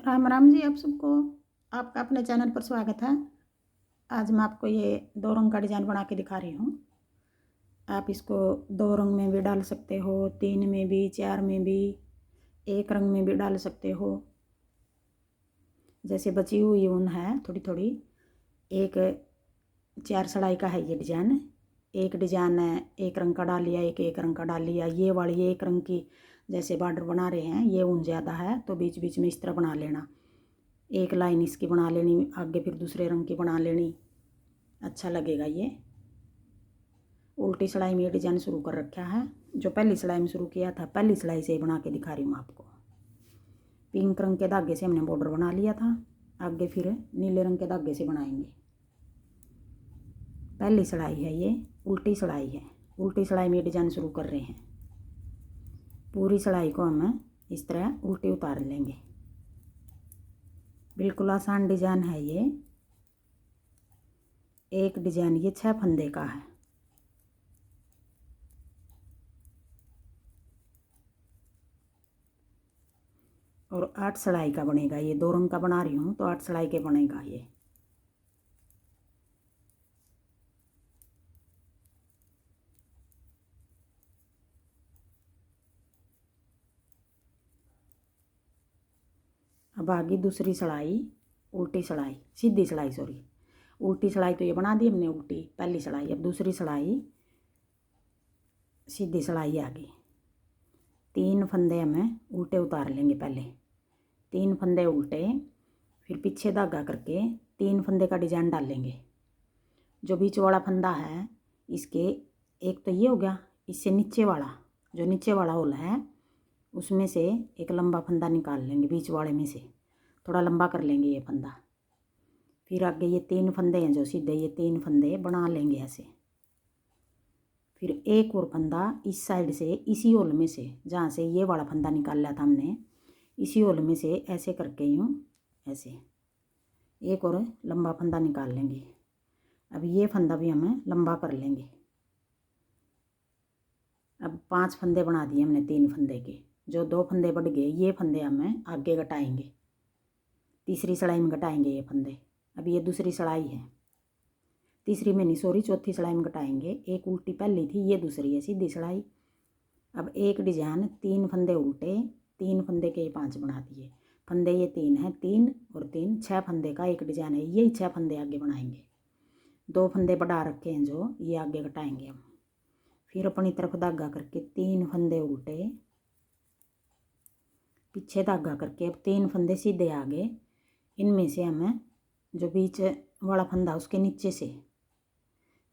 राम राम जी आप सबको। आपका अपने चैनल पर स्वागत है। आज मैं आपको ये 2 रंग का डिज़ाइन बना के दिखा रही हूँ। आप इसको 2 रंग में भी डाल सकते हो, 3 में भी, 4 में भी, 1 रंग में भी डाल सकते हो। जैसे बची हुई ऊन है थोड़ी थोड़ी, एक 4 सड़ाई का है ये डिज़ाइन। एक डिज़ाइन है 1 रंग का डाल लिया, एक रंग का डाल लिया। ये वाली 1 रंग की जैसे बॉर्डर बना रहे हैं, ये ऊन ज़्यादा है तो बीच बीच में इस तरह बना लेना। एक लाइन इसकी बना लेनी, आगे फिर दूसरे रंग की बना लेनी, अच्छा लगेगा ये। उल्टी सिलाई में ये डिज़ाइन शुरू कर रखा है। जो पहली सिलाई में शुरू किया था, पहली सिलाई से ही बना के दिखा रही हूँ आपको। पिंक रंग के धागे से हमने बॉर्डर बना लिया था, आगे फिर नीले रंग के धागे से बनाएंगे। पहली सिलाई है ये, उल्टी सिलाई है। उल्टी सिलाई में ये डिज़ाइन शुरू कर रहे हैं। पूरी सिलाई को हम इस तरह उल्टी उतार लेंगे। बिल्कुल आसान डिज़ाइन है ये। एक डिज़ाइन ये 6 फंदे का है और 8 सिलाई का बनेगा। ये 2 रंग का बना रही हूँ तो 8 सिलाई के बनेगा ये। अब आगे दूसरी सिलाई, उल्टी सिलाई, सीधी सिलाई, सॉरी उल्टी सिलाई तो ये बना दी हमने उल्टी पहली सिलाई। अब दूसरी सिलाई सीधी सिलाई आगे। 3 फंदे हमें उल्टे उतार लेंगे पहले। 3 फंदे उल्टे, फिर पीछे धागा करके 3 फंदे का डिज़ाइन डालेंगे। जो बीच वाला फंदा है इसके, एक तो ये हो गया, इससे नीचे वाला, जो नीचे वाला होल है उसमें से एक लंबा फंदा निकाल लेंगे। बीच वाले में से थोड़ा लंबा कर लेंगे ये फंदा। फिर आगे ये 3 फंदे हैं जो सीधे, ये 3 फंदे बना लेंगे ऐसे। फिर एक और फंदा इस साइड से, इसी होल में से जहाँ से ये वाला फंदा निकाल लिया था हमने, इसी होल में से ऐसे करके यूँ ऐसे एक और लंबा फंदा निकाल लेंगे। अब ये फंदा भी हमें लंबा कर लेंगे। अब 5 फंदे बना दिए हमने 3 फंदे के। जो 2 फंदे बढ़ गए, ये फंदे हमें आगे घटाएंगे, तीसरी सिलाई में घटाएंगे ये फंदे। अब ये दूसरी सिलाई है, तीसरी में नहीं सॉरी, चौथी सिलाई में घटाएंगे। एक उल्टी पहली थी, ये दूसरी है सीधी सिलाई। अब एक डिजाइन 3 फंदे उल्टे, 3 फंदे के ये 5 बना दिए। फंदे ये 3 हैं, 3 और 3 6 फंदे का एक डिजाइन है। यही 6 फंदे आगे बनाएंगे। 2 फंदे बढ़ा रखे हैं जो, ये आगे घटाएंगे हम। फिर अपनी तरफ धागा करके 3 फंदे उल्टे, पीछे धागा करके अब 3 फंदे सीधे आगे। इनमें से हमें जो बीच वाला फंदा उसके नीचे से,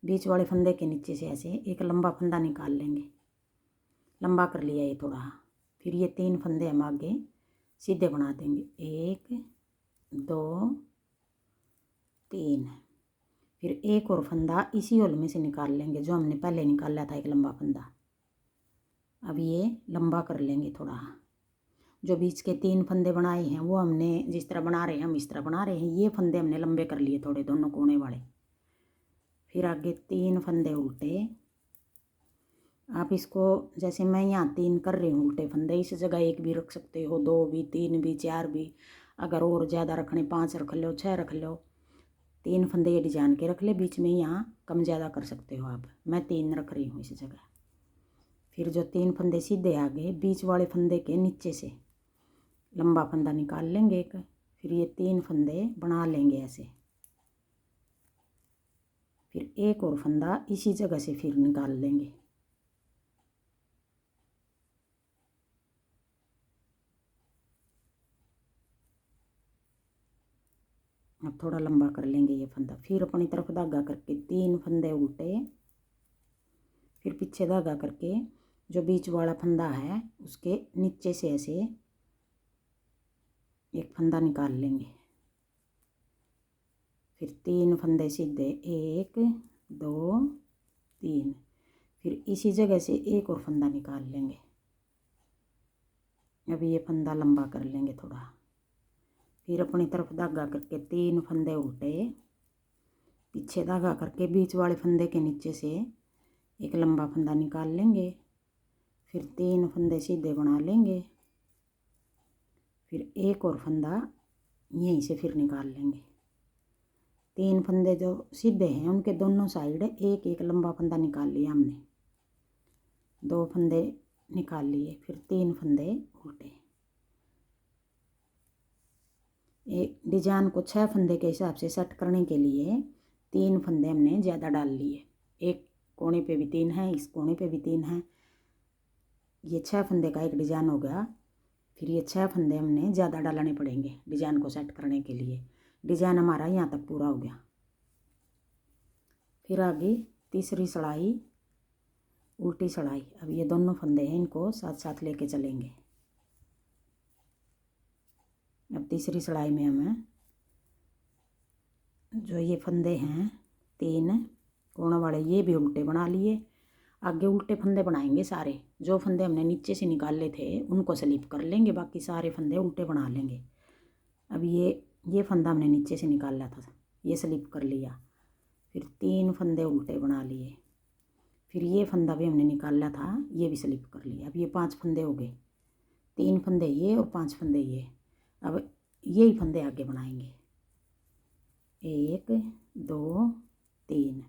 बीच वाले फंदे के नीचे से ऐसे एक लंबा फंदा निकाल लेंगे। लंबा कर लिया ये थोड़ा। फिर ये 3 फंदे हम आगे सीधे बना देंगे, 1 2 3। फिर एक और फंदा इसी होल में से निकाल लेंगे जो हमने पहले निकाला था, एक लंबा फंदा। अब ये लंबा कर लेंगे थोड़ा। जो बीच के 3 फंदे बनाए हैं वो हमने जिस तरह बना रहे हैं हम इस तरह बना रहे हैं। ये फंदे हमने लंबे कर लिए थोड़े, दोनों कोने वाले। फिर आगे 3 फंदे उल्टे। आप इसको जैसे मैं यहाँ 3 कर रही हूँ उल्टे फंदे, इस जगह 1 भी रख सकते हो, 2 भी, 3 भी, 4 भी। अगर और ज़्यादा रखने 5 रख लो, 6 रख लो। 3 फंदे ये डिजाइन के रख ले, बीच में यहाँ कम ज़्यादा कर सकते हो आप। मैं 3 रख रही हूँ इस जगह। फिर जो 3 फंदे सीधे आगे, बीच वाले फंदे के नीचे से लंबा फंदा निकाल लेंगे एक। फिर ये 3 फंदे बना लेंगे ऐसे। फिर एक और फंदा इसी जगह से फिर निकाल लेंगे। अब थोड़ा लंबा कर लेंगे ये फंदा। फिर अपनी तरफ धागा करके 3 फंदे उल्टे, फिर पीछे धागा करके जो बीच वाला फंदा है उसके नीचे से ऐसे एक फंदा निकाल लेंगे। फिर 3 फंदे सीधे, 1 2 3। फिर इसी जगह से एक और फंदा निकाल लेंगे। अभी ये फंदा लंबा कर लेंगे थोड़ा। फिर अपनी तरफ धागा करके 3 फंदे उल्टे, पीछे धागा करके बीच वाले फंदे के नीचे से एक लंबा फंदा निकाल लेंगे। फिर 3 फंदे सीधे बना लेंगे। फिर एक और फंदा यहीं से फिर निकाल लेंगे। 3 फंदे जो सीधे हैं उनके दोनों साइड एक एक लंबा फंदा निकाल लिया हमने। 2 फंदे निकाल लिए, फिर 3 फंदे उल्टे। एक डिजाइन को 6 फंदे के हिसाब से सेट करने के लिए 3 फंदे हमने ज़्यादा डाल लिए। एक कोने पे भी 3 है, इस कोने पे भी 3 है। ये 6 फंदे का एक डिजाइन हो गया। फिर ये 6 फंदे हमने ज़्यादा डालने पड़ेंगे डिजाइन को सेट करने के लिए। डिजाइन हमारा यहाँ तक पूरा हो गया। फिर आगे तीसरी सलाई, उल्टी सलाई। अब ये दोनों फंदे हैं, इनको साथ साथ लेके चलेंगे। अब तीसरी सलाई में हमें जो ये फंदे हैं 3 कोण वाले, ये भी उल्टे बना लिए। आगे उल्टे फंदे बनाएंगे सारे। जो फंदे हमने नीचे से निकाले थे उनको स्लिप कर लेंगे, बाकी सारे फंदे उल्टे बना लेंगे। अब ये फंदा हमने नीचे से निकाला था, ये स्लिप कर लिया। फिर 3 फंदे उल्टे बना लिए। फिर ये फंदा भी हमने निकाला था, ये भी स्लिप कर लिया। अब ये 5 फंदे हो गए। 3 फंदे ये और 5 फंदे ये। अब यही फंदे आगे बनाएंगे, 1 2 3।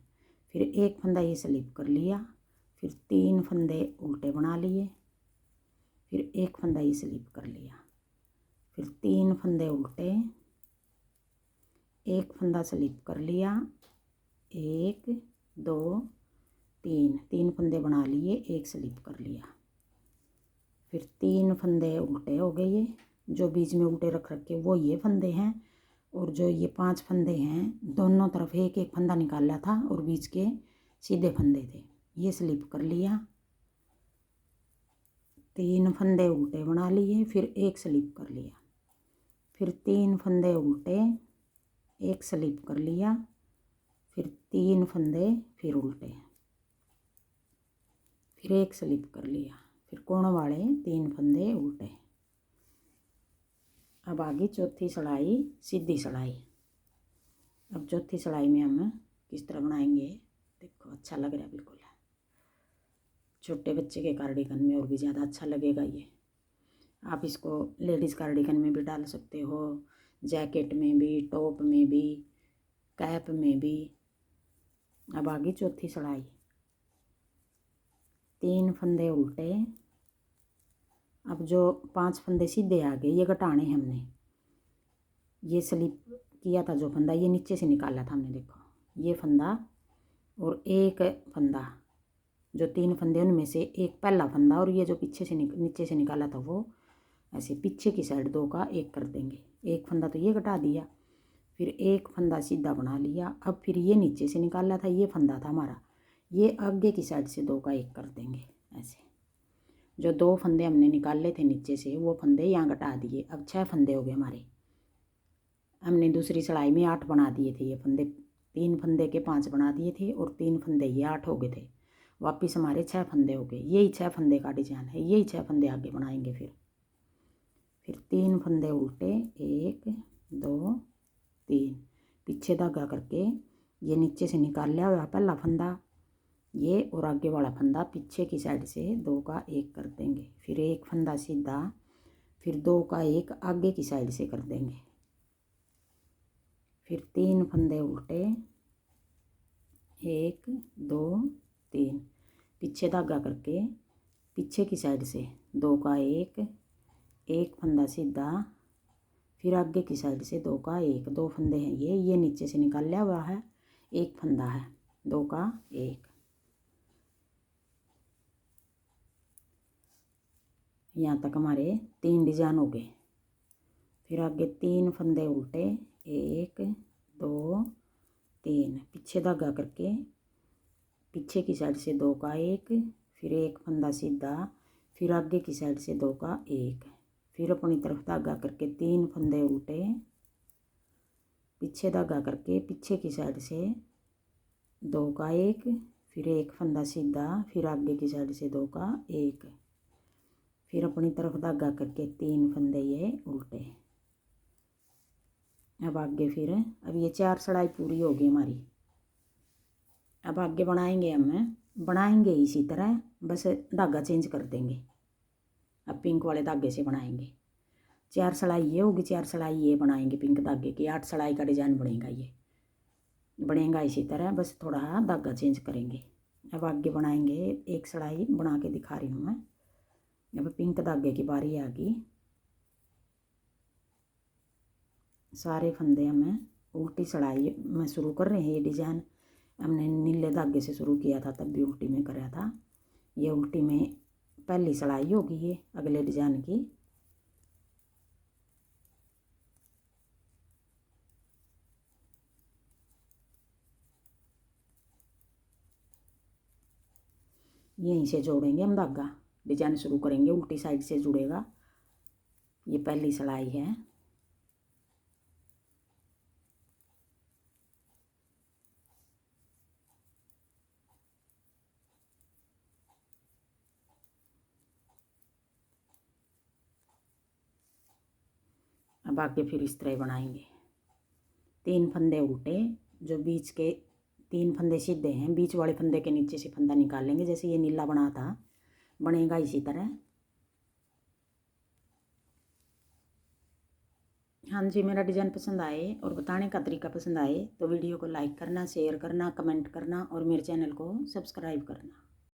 फिर एक फंदा ये स्लिप कर लिया। फिर 3 फंदे उल्टे बना लिए। फिर एक फंदा ये स्लिप कर लिया। फिर 3 फंदे उल्टे, एक फंदा स्लिप कर लिया। 1 2 3, 3 फंदे बना लिए, एक स्लिप कर लिया। फिर 3 फंदे उल्टे हो गए। ये जो बीच में उल्टे रख रखे वो ये फंदे हैं, और जो ये 5 फंदे हैं दोनों तरफ एक एक फंदा निकाला था और बीच के सीधे फंदे थे, ये स्लिप कर लिया। 3 फंदे उल्टे बना लिए, फिर एक स्लिप कर लिया। फिर 3 फंदे उल्टे, एक स्लिप कर लिया। फिर 3 फंदे फिर उल्टे, फिर एक स्लिप कर लिया। फिर कोण वाले 3 फंदे उल्टे। अब आगे चौथी सलाई, सीधी सलाई। अब चौथी सलाई में हम किस तरह बनाएंगे, देखो अच्छा लग रहा है बिल्कुल। छोटे बच्चे के कार्डिगन में और भी ज़्यादा अच्छा लगेगा ये। आप इसको लेडीज़ कार्डिगन में भी डाल सकते हो, जैकेट में भी, टॉप में भी, कैप में भी। अब आगे चौथी सलाई, 3 फंदे उल्टे। अब जो 5 फंदे सीधे आ गए ये घटाने हमने। ये स्लिप किया था जो फंदा, ये नीचे से निकाला था हमने, देखो ये फंदा और एक फंदा, जो 3 फंदे उनमें से एक पहला फंदा, और ये जो पीछे से नीचे से निकाला था वो ऐसे पीछे की साइड 2 का 1 कर देंगे। एक फंदा तो ये घटा दिया, फिर एक फंदा सीधा बना लिया। अब फिर ये नीचे से निकाला था, ये फंदा था हमारा, ये आगे की साइड से 2 का 1 कर देंगे। ऐसे जो 2 फंदे हमने निकाले थे नीचे से वो फंदे यहाँ घटा दिए। अब 6 फंदे हो गए हमारे। हमने दूसरी सलाई में 8 बना दिए थे ये फंदे, 3 फंदे के 5 बना दिए थे और 3 फंदे ये 8 हो गए थे। वापिस हमारे 6 फंदे हो गए। यही 6 फंदे का डिजाइन है, यही 6 फंदे आगे बनाएंगे। फिर 3 फंदे उल्टे, 1 2 3, पीछे धागा करके ये नीचे से निकाल लिया हुआ पहला फंदा, ये और आगे वाला फंदा पीछे की साइड से 2 का 1 कर देंगे। फिर एक फंदा सीधा, फिर 2 का 1 आगे की साइड से कर देंगे। फिर 3 फंदे उल्टे, 1 2 3, पीछे धागा करके पीछे की साइड से 2 का 1, एक फंदा सीधा, फिर आगे की साइड से 2 का 1। 2 फंदे हैं ये नीचे से निकाल लिया हुआ है, एक फंदा है, 2 का 1। यहाँ तक हमारे 3 डिजाइन हो गए। फिर आगे 3 फंदे उल्टे, 1 2 3, पीछे धागा करके पीछे की साइड से 2 का 1, फिर एक फंदा सीधा, फिर आगे की साइड से 2 का 1, फिर अपनी तरफ धागा करके 3 फंदे उल्टे, पीछे धागा करके पीछे की साइड से 2 का 1, फिर एक फंदा सीधा, फिर आगे की साइड से 2 का 1, फिर अपनी तरफ धागा करके 3 फंदे ये उल्टे। अब आगे फिर अब ये 4 सलाई पूरी होगी हमारी। अब आगे बनाएंगे इसी तरह, बस धागा चेंज कर देंगे। अब पिंक वाले धागे से बनाएंगे। 4 सिलाई ये होगी, 4 सिलाई ये बनाएंगे पिंक धागे की, 8 सिलाई का डिजाइन बनेगा। ये बनेगा इसी तरह, बस थोड़ा धागा चेंज करेंगे। अब आगे बनाएंगे, एक सिलाई बना के दिखा रही हूँ मैं। अब पिंक धागे की बारी आ गई। सारे फंदे हमें उल्टी सिलाई में शुरू कर रहे हैं। ये डिजाइन हमने नीले धागे से शुरू किया था, तब भी उल्टी में कराया था। ये उल्टी में पहली सिलाई होगी ये अगले डिजाइन की। यहीं से जोड़ेंगे हम धागा, डिजाइन शुरू करेंगे, उल्टी साइड से जुड़ेगा। ये पहली सिलाई है। अब आगे फिर इस तरह बनाएंगे। 3 फंदे उल्टे, जो बीच के 3 फंदे सीधे हैं, बीच वाले फंदे के नीचे से फंदा निकाल लेंगे। जैसे ये नीला बना था, बनेगा इसी तरह। हाँ जी, मेरा डिज़ाइन पसंद आए और बताने का तरीका पसंद आए तो वीडियो को लाइक करना, शेयर करना, कमेंट करना और मेरे चैनल को सब्सक्राइब करना।